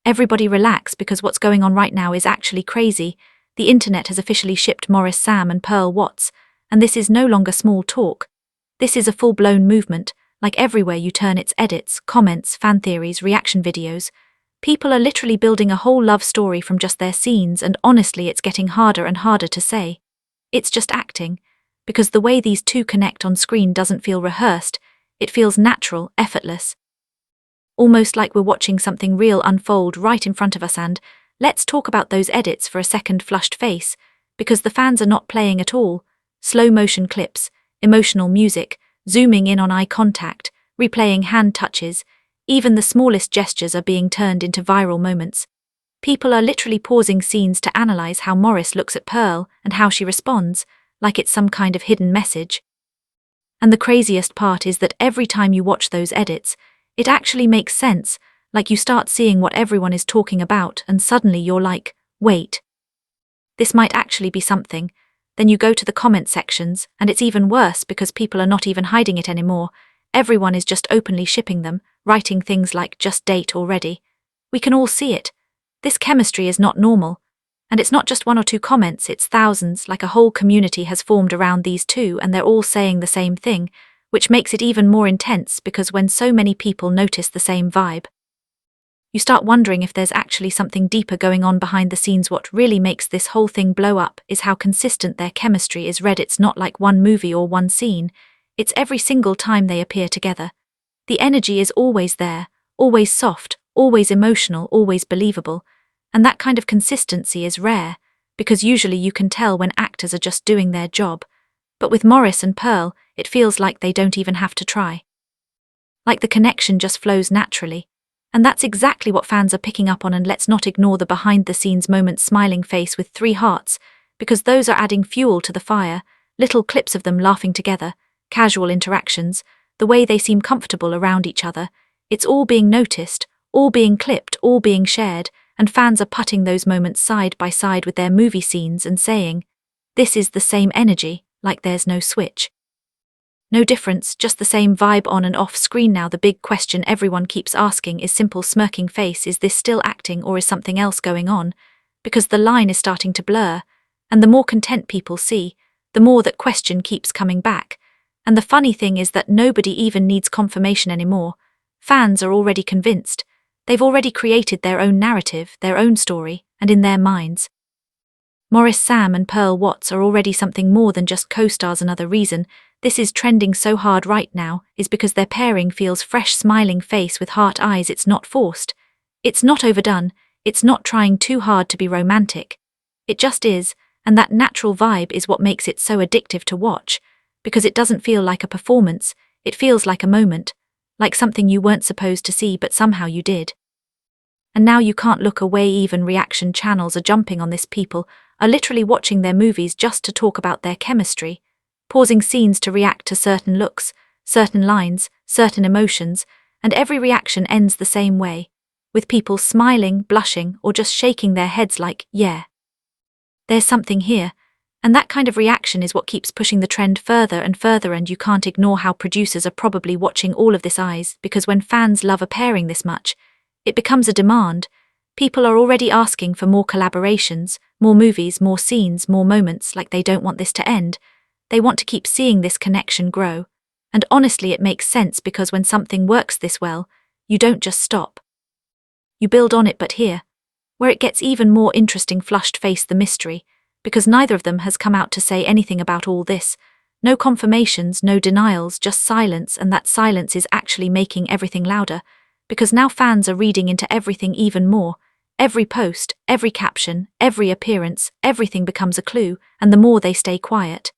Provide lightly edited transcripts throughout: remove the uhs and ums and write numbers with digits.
Everybody relax because what's going on right now is actually crazy. The internet has officially shipped Maurice, Sam and Pearl Watts, and this is no longer small talk. This is a full-blown movement, like everywhere you turn it's edits, comments, fan theories, reaction videos. People are literally building a whole love story from just their scenes, and honestly it's getting harder and harder to say it's just acting, because the way these two connect on screen doesn't feel rehearsed, it feels natural, effortless. Almost like we're watching something real unfold right in front of us. And let's talk about those edits for a second. Flushed face, because the fans are not playing at all. Slow motion clips, emotional music, zooming in on eye contact, replaying hand touches, even the smallest gestures are being turned into viral moments. People are literally pausing scenes to analyze how Maurice looks at Pearl and how she responds, like it's some kind of hidden message. And the craziest part is that every time you watch those edits, it actually makes sense, like you start seeing what everyone is talking about and suddenly you're like, wait, this might actually be something. Then you go to the comment sections and it's even worse because people are not even hiding it anymore. Everyone is just openly shipping them, writing things like just date already. We can all see it. This chemistry is not normal. And it's not just one or two comments, it's thousands, like a whole community has formed around these two and they're all saying the same thing, which makes it even more intense because when so many people notice the same vibe, you start wondering if there's actually something deeper going on behind the scenes. What really makes this whole thing blow up is how consistent their chemistry is. It's not like one movie or one scene, it's every single time they appear together. The energy is always there, always soft, always emotional, always believable. And that kind of consistency is rare, because usually you can tell when actors are just doing their job. But with Maurice and Pearl, it feels like they don't even have to try. Like the connection just flows naturally. And that's exactly what fans are picking up on. And let's not ignore the behind-the-scenes moments. Smiling face with 3 hearts, because those are adding fuel to the fire. Little clips of them laughing together, casual interactions, the way they seem comfortable around each other. It's all being noticed, all being clipped, all being shared, and fans are putting those moments side by side with their movie scenes and saying, this is the same energy, like there's no switch. No difference, just the same vibe on and off screen. Now the big question everyone keeps asking is simple. Smirking face, is this still acting or is something else going on? Because the line is starting to blur, and the more content people see, the more that question keeps coming back. And the funny thing is that nobody even needs confirmation anymore. Fans are already convinced. They've already created their own narrative, their own story, and in their minds, Maurice, Sam and Pearl Watts are already something more than just co-stars. Another reason this is trending so hard right now is because their pairing feels fresh. Smiling face with heart eyes, it's not forced, it's not overdone, it's not trying too hard to be romantic. It just is, and that natural vibe is what makes it so addictive to watch, because it doesn't feel like a performance, it feels like a moment, like something you weren't supposed to see but somehow you did. And now you can't look away. Even reaction channels are jumping on this. People are literally watching their movies just to talk about their chemistry, pausing scenes to react to certain looks, certain lines, certain emotions, and every reaction ends the same way, with people smiling, blushing, or just shaking their heads like, yeah, there's something here. And that kind of reaction is what keeps pushing the trend further and further. And you can't ignore how producers are probably watching all of this eyes, because when fans love a pairing this much, it becomes a demand. People are already asking for more collaborations, more movies, more scenes, more moments. Like they don't want this to end. They want to keep seeing this connection grow. And honestly, it makes sense, because when something works this well, you don't just stop. You build on it. But here, where it gets even more interesting, flushed face, the mystery, because neither of them has come out to say anything about all this. No confirmations, no denials, just silence. And that silence is actually making everything louder, because now fans are reading into everything even more. Every post, every caption, every appearance, everything becomes a clue, and the more they stay quiet,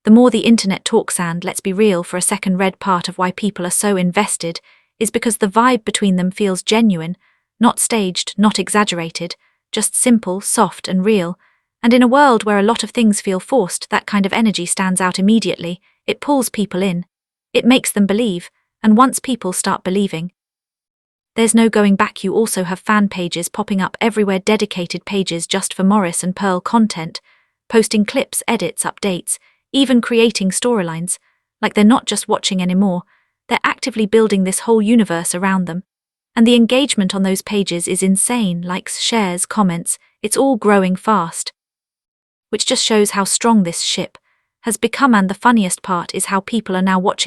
the more the internet talks. And let's be real for a second, red part of why people are so invested is because the vibe between them feels genuine, not staged, not exaggerated, just simple, soft and real. And in a world where a lot of things feel forced, that kind of energy stands out immediately. It pulls people in. It makes them believe, and once people start believing, there's no going back. You also have fan pages popping up everywhere, dedicated pages just for Maurice and Pearl content, posting clips, edits, updates, even creating storylines. Like they're not just watching anymore, they're actively building this whole universe around them. And the engagement on those pages is insane, likes, shares, comments, it's all growing fast. Which just shows how strong this ship has become, and the funniest part is how people are now watching